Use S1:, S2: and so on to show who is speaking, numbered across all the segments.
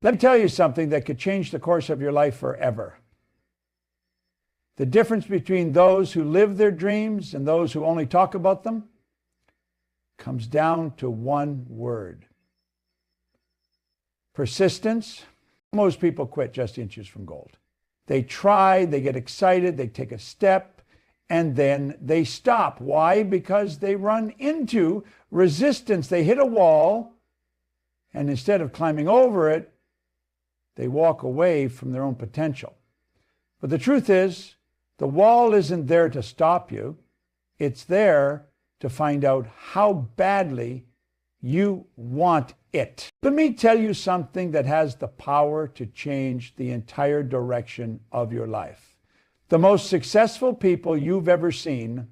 S1: Let me tell you something that could change the course of your life forever. The difference between those who live their dreams and those who only talk about them comes down to one word: persistence. Most people quit just inches from gold. They try, they get excited, they take a step, and then they stop. Why? Because they run into resistance. They hit a wall, and instead of climbing over it, they walk away from their own potential. But the truth is, the wall isn't there to stop you. It's there to find out how badly you want it. Let me tell you something that has the power to change the entire direction of your life. The most successful people you've ever seen,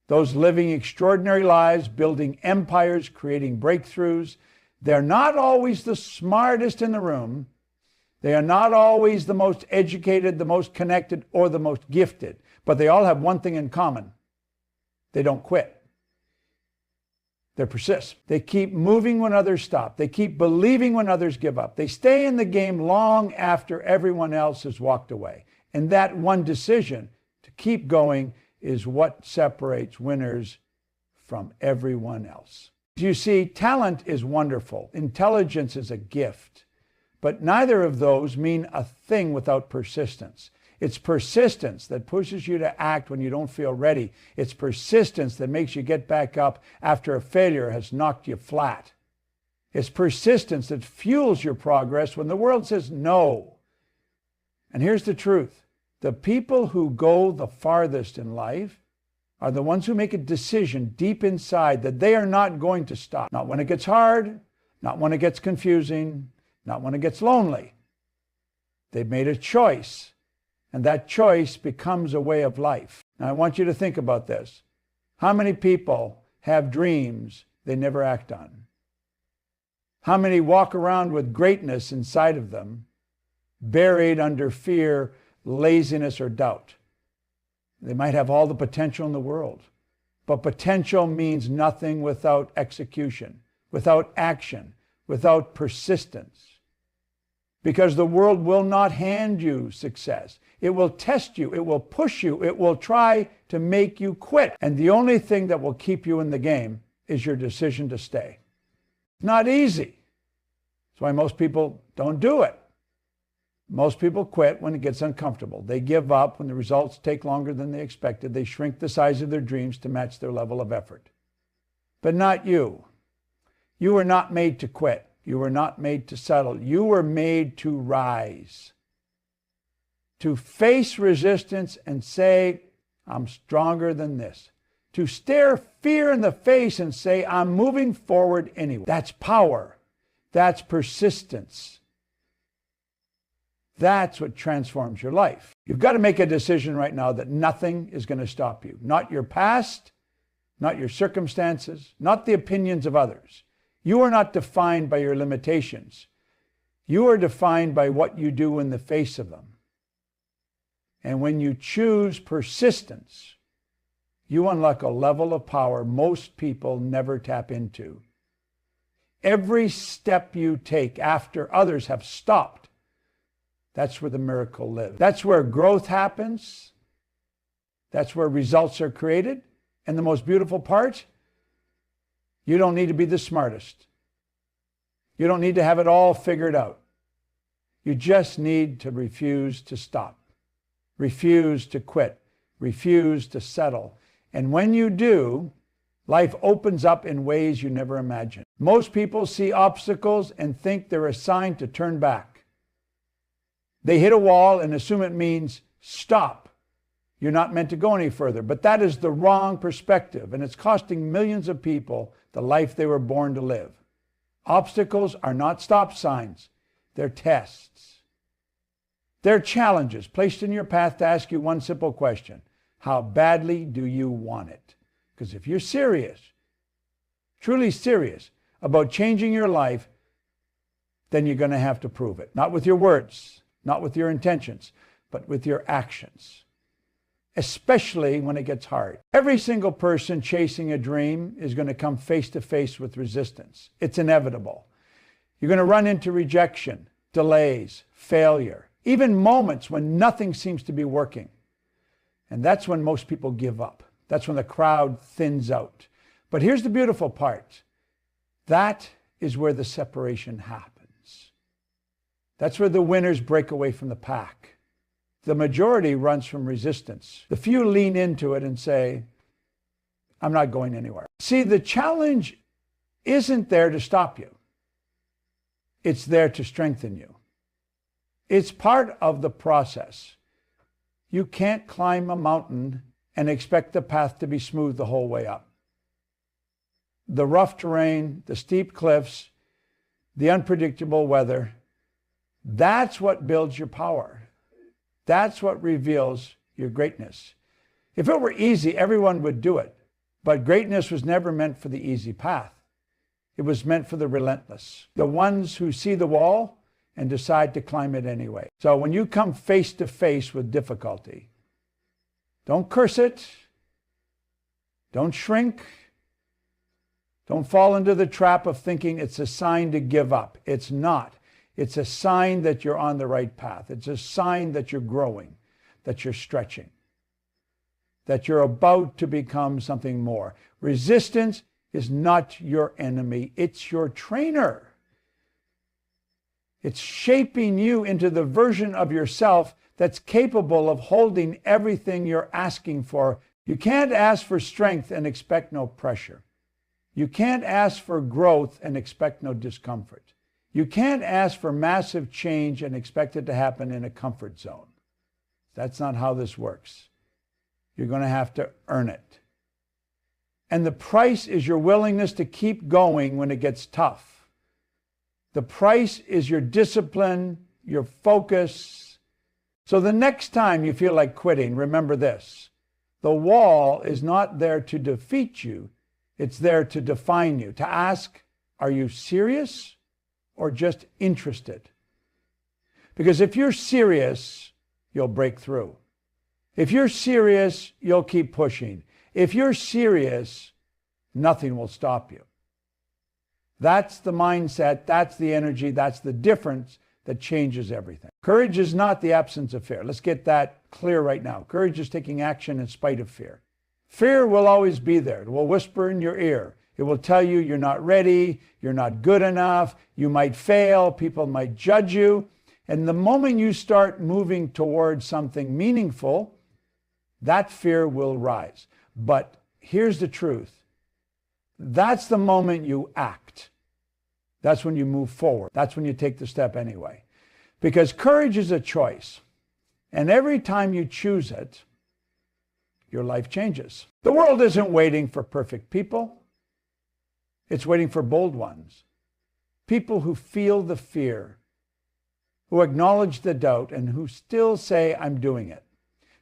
S1: those living extraordinary lives, building empires, creating breakthroughs, they're not always the smartest in the room. They are not always the most educated, the most connected, or the most gifted. But they all have one thing in common: they don't quit. They persist. They keep moving when others stop. They keep believing when others give up. They stay in the game long after everyone else has walked away. And that one decision to keep going is what separates winners from everyone else. You see, talent is wonderful. Intelligence is a gift. But neither of those mean a thing without persistence. It's persistence that pushes you to act when you don't feel ready. It's persistence that makes you get back up after a failure has knocked you flat. It's persistence that fuels your progress when the world says no. And here's the truth: the people who go the farthest in life are the ones who make a decision deep inside that they are not going to stop. Not when it gets hard, not when it gets confusing, not when it gets lonely. They've made a choice, and that choice becomes a way of life. Now, I want you to think about this. How many people have dreams they never act on? How many walk around with greatness inside of them, buried under fear, laziness, or doubt? They might have all the potential in the world, but potential means nothing without execution, without action, without persistence. Because the world will not hand you success. It will test you. It will push you. It will try to make you quit. And the only thing that will keep you in the game is your decision to stay. Not easy. That's why most people don't do it. Most people quit when it gets uncomfortable. They give up when the results take longer than they expected. They shrink the size of their dreams to match their level of effort. But not you. You were not made to quit. You were not made to settle. You were made to rise, to face resistance and say, I'm stronger than this. To stare fear in the face and say, I'm moving forward anyway. That's power. That's persistence. That's what transforms your life. You've got to make a decision right now that nothing is going to stop you. Not your past, not your circumstances, not the opinions of others. You are not defined by your limitations. You are defined by what you do in the face of them. And when you choose persistence, you unlock a level of power most people never tap into. Every step you take after others have stopped, that's where the miracle lives. That's where growth happens. That's where results are created. And the most beautiful part, you don't need to be the smartest. You don't need to have it all figured out. You just need to refuse to stop, refuse to quit, refuse to settle. And when you do, life opens up in ways you never imagined. Most people see obstacles and think they're a sign to turn back. They hit a wall and assume it means stop. You're not meant to go any further. But that is the wrong perspective, and it's costing millions of people the life they were born to live. Obstacles are not stop signs. They're tests. They're challenges placed in your path to ask you one simple question: how badly do you want it? Because if you're serious, truly serious about changing your life, then you're going to have to prove it. Not with your words, not with your intentions, but with your actions. Especially when it gets hard. Every single person chasing a dream is going to come face to face with resistance. It's inevitable. You're going to run into rejection. delays, failure, even moments when nothing seems to be working. And that's when most people give up. That's when the crowd thins out. But here's the beautiful part. That is where the separation happens. That's where the winners break away from the pack. The majority runs from resistance. The few lean into it and say, I'm not going anywhere. See, the challenge isn't there to stop you. It's there to strengthen you. It's part of the process. You can't climb a mountain and expect the path to be smooth the whole way up. The rough terrain, the steep cliffs, the unpredictable weather, that's what builds your power. That's what reveals your greatness. If it were easy, everyone would do it. But greatness was never meant for the easy path. It was meant for the relentless, the ones who see the wall and decide to climb it anyway. So when you come face to face with difficulty, don't curse it. Don't shrink. Don't fall into the trap of thinking it's a sign to give up. It's not. It's a sign that you're on the right path. It's a sign that you're growing, that you're stretching, that you're about to become something more. Resistance is not your enemy. It's your trainer. It's shaping you into the version of yourself that's capable of holding everything you're asking for. You can't ask for strength and expect no pressure. You can't ask for growth and expect no discomfort. You can't ask for massive change and expect it to happen in a comfort zone. That's not how this works. You're going to have to earn it. And the price is your willingness to keep going when it gets tough. The price is your discipline, your focus. So the next time you feel like quitting, remember this. The wall is not there to defeat you. It's there to define you, to ask, are you serious or just interested? Because if you're serious, you'll break through. If you're serious, you'll keep pushing. If you're serious, nothing will stop you. That's the mindset, that's the energy, that's the difference that changes everything. Courage is not the absence of fear. Let's get that clear right now. Courage is taking action in spite of fear. Fear will always be there. It will whisper in your ear. It will tell you you're not ready, you're not good enough, you might fail, people might judge you. And the moment you start moving towards something meaningful, that fear will rise. But here's the truth. That's the moment you act. That's when you move forward. That's when you take the step anyway. Because courage is a choice. And every time you choose it, your life changes. The world isn't waiting for perfect people. It's waiting for bold ones. People who feel the fear, who acknowledge the doubt, and who still say, I'm doing it.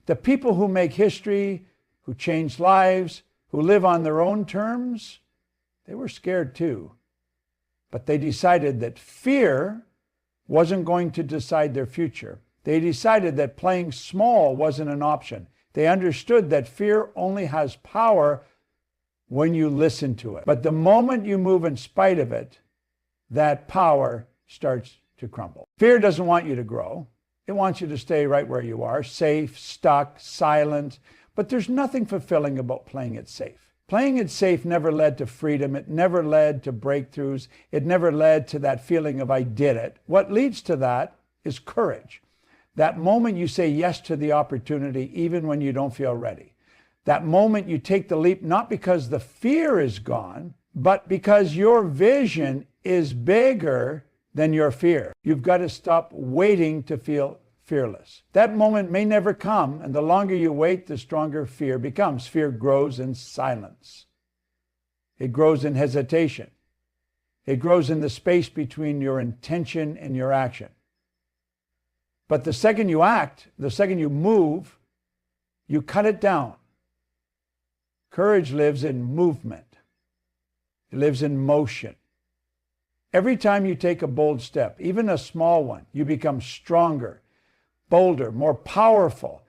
S1: The people who make history, who change lives, who live on their own terms, they were scared too. But they decided that fear wasn't going to decide their future. They decided that playing small wasn't an option. They understood that fear only has power when you listen to it. But the moment you move in spite of it, that power starts to crumble. Fear doesn't want you to grow. It wants you to stay right where you are, safe, stuck, silent. But there's nothing fulfilling about playing it safe. Playing it safe never led to freedom. It never led to breakthroughs. It never led to that feeling of I did it. What leads to that is courage. That moment you say yes to the opportunity even when you don't feel ready. That moment you take the leap not because the fear is gone, but because your vision is bigger than your fear. You've got to stop waiting to feel fearless. That moment may never come, and the longer you wait, the stronger fear becomes. Fear grows in silence. It grows in hesitation. It grows in the space between your intention and your action. But the second you act, the second you move, you cut it down. Courage lives in movement. It lives in motion. Every time you take a bold step, even a small one, you become stronger, bolder, more powerful.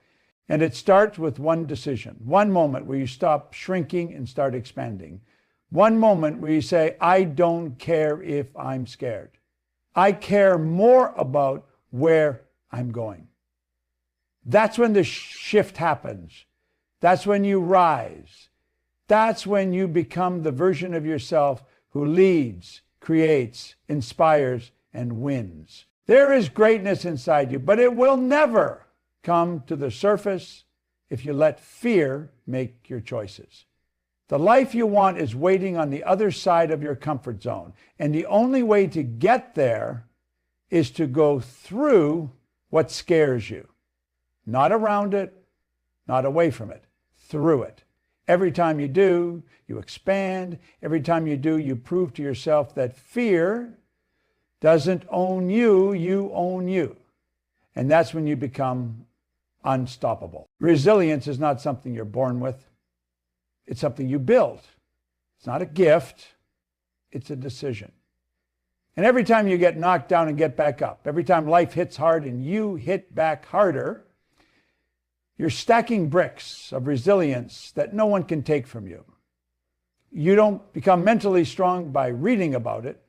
S1: And it starts with one decision, one moment where you stop shrinking and start expanding. One moment where you say, I don't care if I'm scared. I care more about where I'm going. That's when the shift happens. That's when you rise. That's when you become the version of yourself who leads, creates, inspires, and wins. There is greatness inside you, but it will never come to the surface if you let fear make your choices. The life you want is waiting on the other side of your comfort zone, and the only way to get there is to go through what scares you. Not around it, not away from it, through it. Every time you do, you expand. Every time you do, you prove to yourself that fear doesn't own you, you own you. And that's when you become unstoppable. Resilience is not something you're born with. It's something you build. It's not a gift. It's a decision. And every time you get knocked down and get back up, every time life hits hard and you hit back harder, you're stacking bricks of resilience that no one can take from you. You don't become mentally strong by reading about it.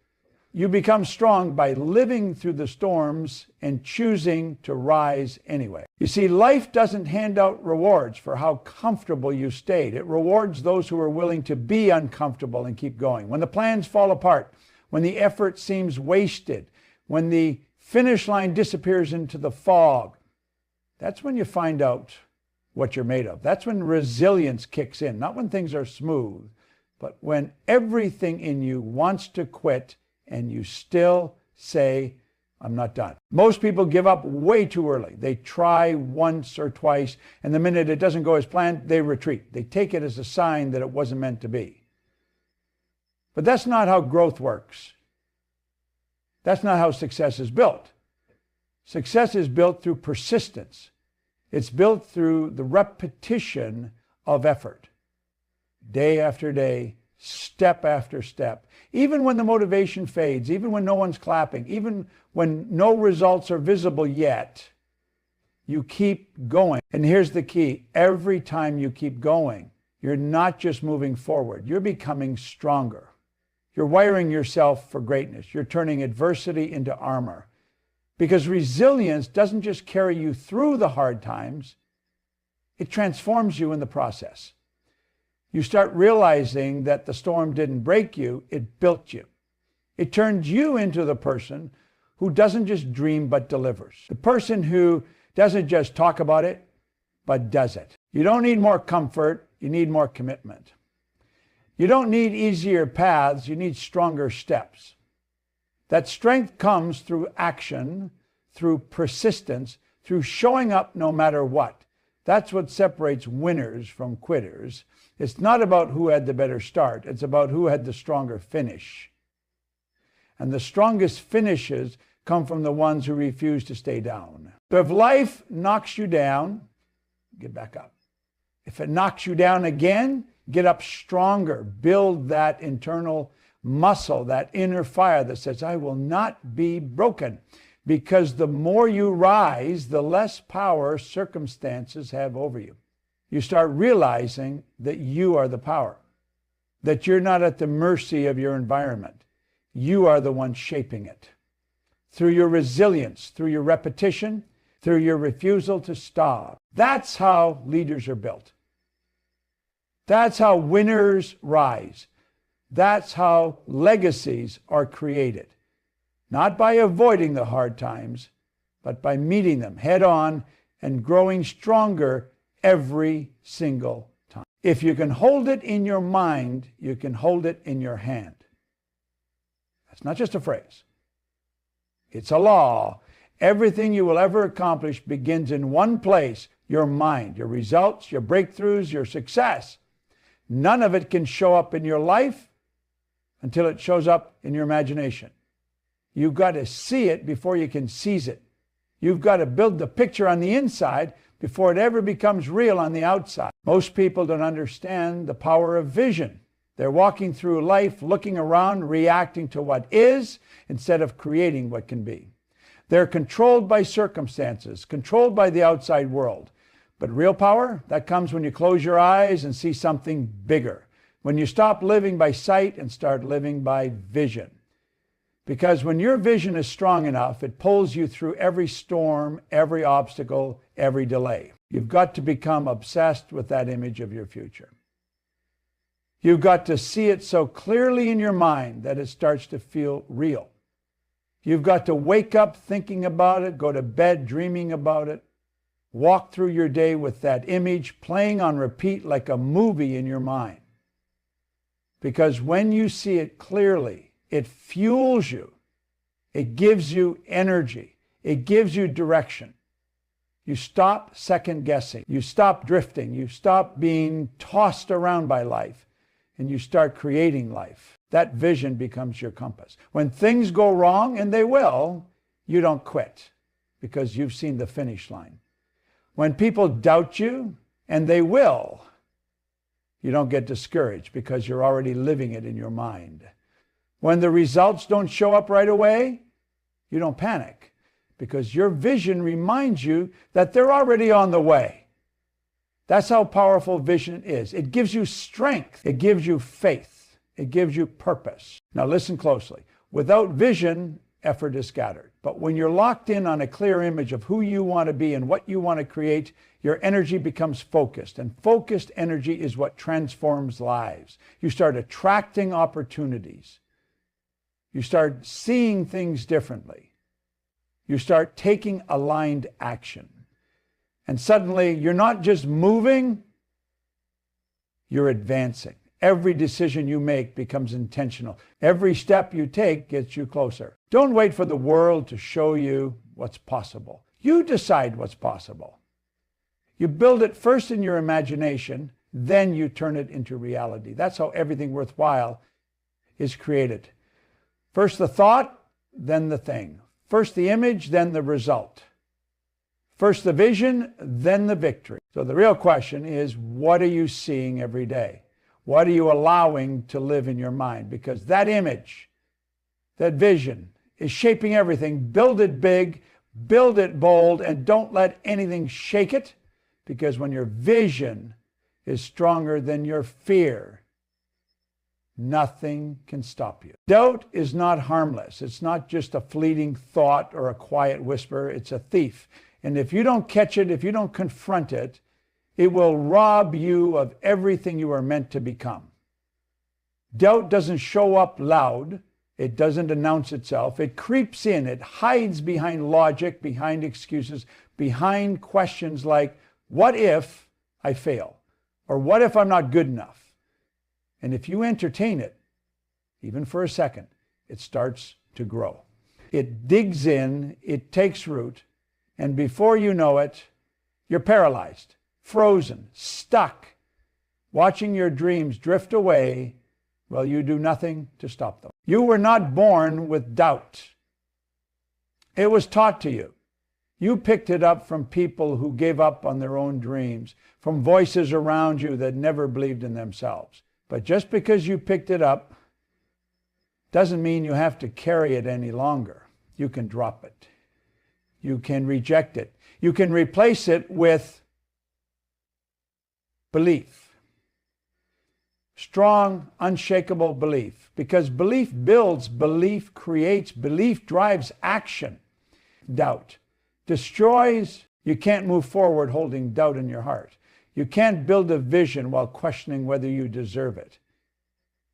S1: You become strong by living through the storms and choosing to rise anyway. You see, life doesn't hand out rewards for how comfortable you stayed. It rewards those who are willing to be uncomfortable and keep going. When the plans fall apart, when the effort seems wasted, when the finish line disappears into the fog, that's when you find out what you're made of. That's when resilience kicks in, not when things are smooth, but when everything in you wants to quit and you still say, I'm not done. Most people give up way too early. They try once or twice, and the minute it doesn't go as planned, they retreat. They take it as a sign that it wasn't meant to be. But that's not how growth works. That's not how success is built. Success is built through persistence. It's built through the repetition of effort. Day after day, step after step. Even when the motivation fades, even when no one's clapping, even when no results are visible yet, you keep going. And here's the key. Every time you keep going, you're not just moving forward. You're becoming stronger. You're wiring yourself for greatness. You're turning adversity into armor. Because resilience doesn't just carry you through the hard times, it transforms you in the process. You start realizing that the storm didn't break you, it built you. It turns you into the person who doesn't just dream but delivers. The person who doesn't just talk about it, but does it. You don't need more comfort, you need more commitment. You don't need easier paths, you need stronger steps. That strength comes through action, through persistence, through showing up no matter what. That's what separates winners from quitters. It's not about who had the better start. It's about who had the stronger finish. And the strongest finishes come from the ones who refuse to stay down. So if life knocks you down, get back up. If it knocks you down again, get up stronger. Build that internal muscle, that inner fire that says, I will not be broken. Because the more you rise, the less power circumstances have over you. You start realizing that you are the power, that you're not at the mercy of your environment. You are the one shaping it. Through your resilience, through your repetition, through your refusal to stop. That's how leaders are built. That's how winners rise. That's how legacies are created. Not by avoiding the hard times, but by meeting them head on and growing stronger every single time. If you can hold it in your mind, you can hold it in your hand. That's not just a phrase. It's a law. Everything you will ever accomplish begins in one place, your mind, your results, your breakthroughs, your success. None of it can show up in your life until it shows up in your imagination. You've got to see it before you can seize it. You've got to build the picture on the inside before it ever becomes real on the outside. Most people don't understand the power of vision. They're walking through life looking around, reacting to what is instead of creating what can be. They're controlled by circumstances, controlled by the outside world. But real power, that comes when you close your eyes and see something bigger. When you stop living by sight and start living by vision. Because when your vision is strong enough, it pulls you through every storm, every obstacle, every delay. You've got to become obsessed with that image of your future. You've got to see it so clearly in your mind that it starts to feel real. You've got to wake up thinking about it, go to bed dreaming about it, walk through your day with that image playing on repeat like a movie in your mind. Because when you see it clearly, it fuels you. It gives you energy. It gives you direction. You stop second guessing. You stop drifting. You stop being tossed around by life. And you start creating life. That vision becomes your compass. When things go wrong, and they will, you don't quit because you've seen the finish line. When people doubt you, and they will, you don't get discouraged because you're already living it in your mind. When the results don't show up right away, you don't panic because your vision reminds you that they're already on the way. That's how powerful vision is. It gives you strength. It gives you faith. It gives you purpose. Now listen closely. Without vision, effort is scattered. But when you're locked in on a clear image of who you want to be and what you want to create, your energy becomes focused. And focused energy is what transforms lives. You start attracting opportunities. You start seeing things differently. You start taking aligned action. And suddenly, you're not just moving, you're advancing. Every decision you make becomes intentional. Every step you take gets you closer. Don't wait for the world to show you what's possible. You decide what's possible. You build it first in your imagination, then you turn it into reality. That's how everything worthwhile is created. First the thought, then the thing. First the image, then the result. First the vision, then the victory. So the real question is, what are you seeing every day? What are you allowing to live in your mind? Because that image, that vision is shaping everything. Build it big, build it bold, and don't let anything shake it. Because when your vision is stronger than your fear, nothing can stop you. Doubt is not harmless. It's not just a fleeting thought or a quiet whisper. It's a thief. And if you don't catch it, if you don't confront it, it will rob you of everything you are meant to become. Doubt doesn't show up loud. It doesn't announce itself. It creeps in. It hides behind logic, behind excuses, behind questions like, what if I fail? Or what if I'm not good enough? And if you entertain it, even for a second, it starts to grow. It digs in, it takes root, and before you know it, you're paralyzed, frozen, stuck, watching your dreams drift away while you do nothing to stop them. You were not born with doubt. It was taught to you. You picked it up from people who gave up on their own dreams, from voices around you that never believed in themselves. But just because you picked it up doesn't mean you have to carry it any longer. You can drop it. You can reject it. You can replace it with belief. Strong, unshakable belief. Because belief builds, belief creates, belief drives action. Doubt destroys. You can't move forward holding doubt in your heart. You can't build a vision while questioning whether you deserve it.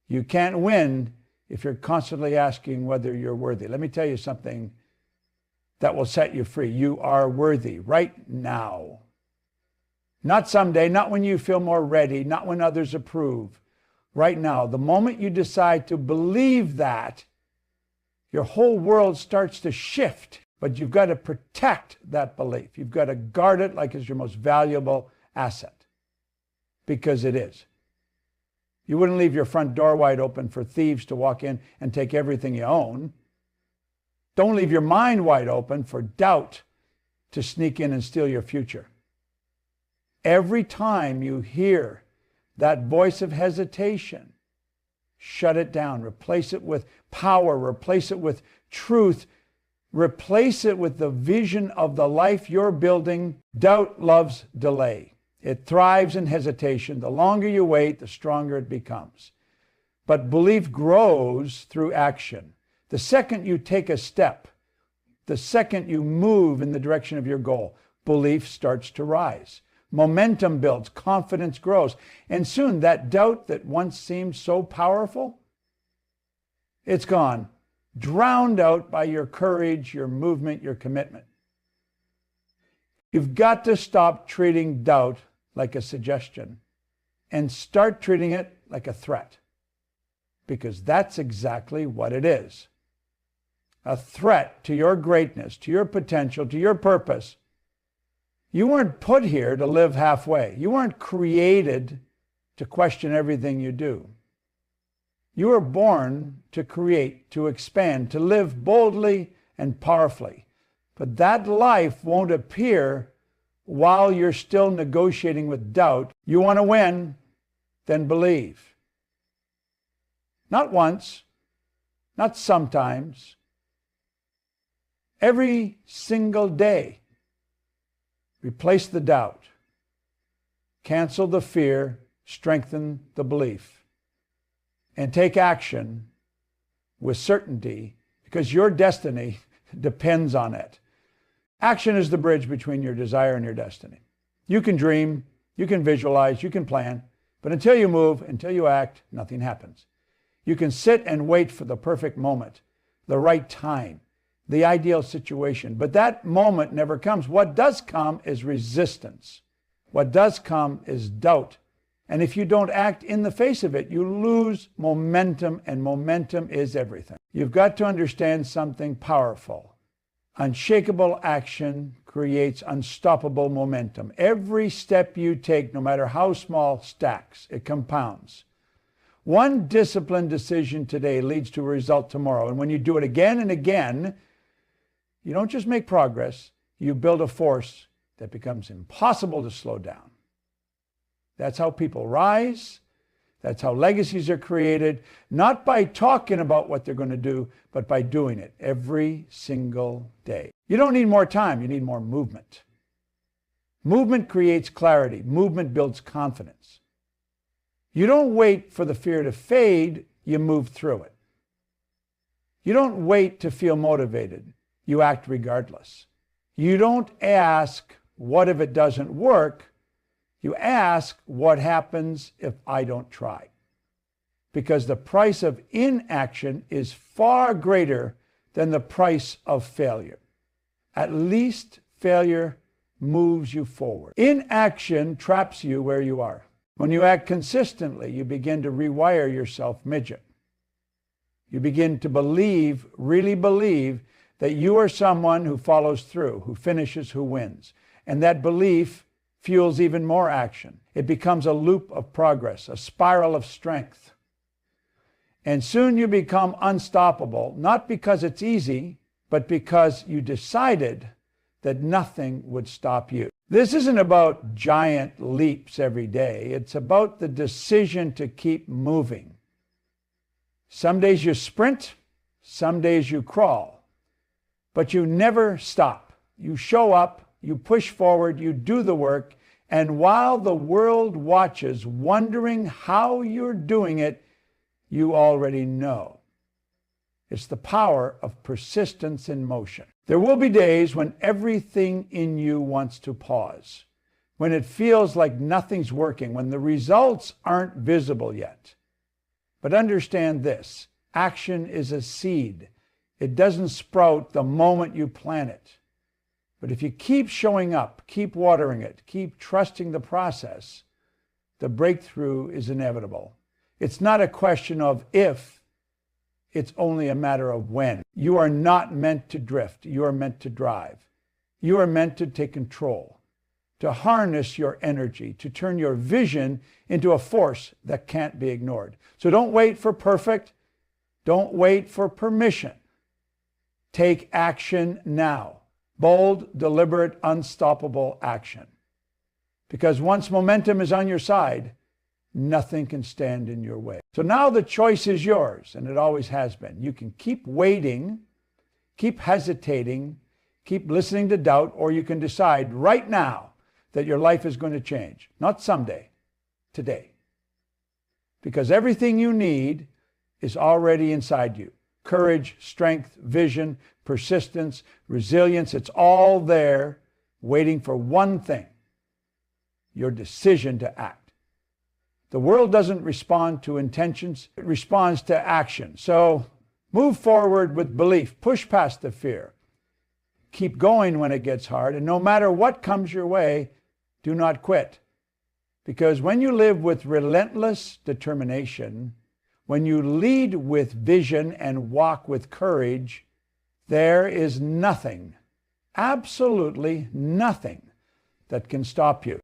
S1: You can't win if you're constantly asking whether you're worthy. Let me tell you something that will set you free. You are worthy right now. Not someday, not when you feel more ready, not when others approve. Right now, the moment you decide to believe that, your whole world starts to shift. But you've got to protect that belief. You've got to guard it like it's your most valuable asset. Because it is. You wouldn't leave your front door wide open for thieves to walk in and take everything you own. Don't leave your mind wide open for doubt to sneak in and steal your future. Every time you hear that voice of hesitation, shut it down. Replace it with power. Replace it with truth. Replace it with the vision of the life you're building. Doubt loves delay. It thrives in hesitation. The longer you wait, the stronger it becomes. But belief grows through action. The second you take a step, the second you move in the direction of your goal, belief starts to rise. Momentum builds, confidence grows, and soon that doubt that once seemed so powerful, it's gone, drowned out by your courage, your movement, your commitment. You've got to stop treating doubt like a suggestion and start treating it like a threat, because that's exactly what it is. A threat to your greatness, to your potential, to your purpose. You weren't put here to live halfway. You weren't created to question everything you do. You were born to create, to expand, to live boldly and powerfully. But that life won't appear while you're still negotiating with doubt. You want to win, then believe. Not once, not sometimes. Every single day. Replace the doubt. Cancel the fear, strengthen the belief. And take action with certainty, because your destiny depends on it. Action is the bridge between your desire and your destiny. You can dream, you can visualize, you can plan, but until you move, until you act, nothing happens. You can sit and wait for the perfect moment, the right time, the ideal situation, but that moment never comes. What does come is resistance. What does come is doubt. And if you don't act in the face of it, you lose momentum, and momentum is everything. You've got to understand something powerful. Unshakable action creates unstoppable momentum. Every step you take, no matter how small, stacks. It compounds. One disciplined decision today leads to a result tomorrow. And when you do it again and again, you don't just make progress, you build a force that becomes impossible to slow down. That's how people rise. That's how legacies are created, not by talking about what they're going to do, but by doing it every single day. You don't need more time, you need more movement. Movement creates clarity. Movement builds confidence. You don't wait for the fear to fade, you move through it. You don't wait to feel motivated, you act regardless. You don't ask, what if it doesn't work? You ask, what happens if I don't try? Because the price of inaction is far greater than the price of failure. At least failure moves you forward. Inaction traps you where you are. When you act consistently, you begin to rewire yourself midget. You begin to believe, really believe, that you are someone who follows through, who finishes, who wins. And that belief fuels even more action. It becomes a loop of progress, a spiral of strength. And soon you become unstoppable, not because it's easy, but because you decided that nothing would stop you. This isn't about giant leaps every day. It's about the decision to keep moving. Some days you sprint, some days you crawl, but you never stop. You show up, you push forward, you do the work, and while the world watches, wondering how you're doing it, you already know. It's the power of persistence in motion. There will be days when everything in you wants to pause, when it feels like nothing's working, when the results aren't visible yet. But understand this, action is a seed. It doesn't sprout the moment you plant it. But if you keep showing up, keep watering it, keep trusting the process, the breakthrough is inevitable. It's not a question of if, it's only a matter of when. You are not meant to drift. You are meant to drive. You are meant to take control, to harness your energy, to turn your vision into a force that can't be ignored. So don't wait for perfect. Don't wait for permission. Take action now. Bold, deliberate, unstoppable action. Because once momentum is on your side, nothing can stand in your way. So now the choice is yours, and it always has been. You can keep waiting, keep hesitating, keep listening to doubt, or you can decide right now that your life is going to change. Not someday, today. Because everything you need is already inside you. courage, strength, vision, persistence, resilience. It's all there waiting for one thing: your decision to act. The world doesn't respond to intentions, it responds to action. So move forward with belief, push past the fear. Keep going when it gets hard, and no matter what comes your way, do not quit. Because when you live with relentless determination, when you lead with vision and walk with courage, there is nothing, absolutely nothing, that can stop you.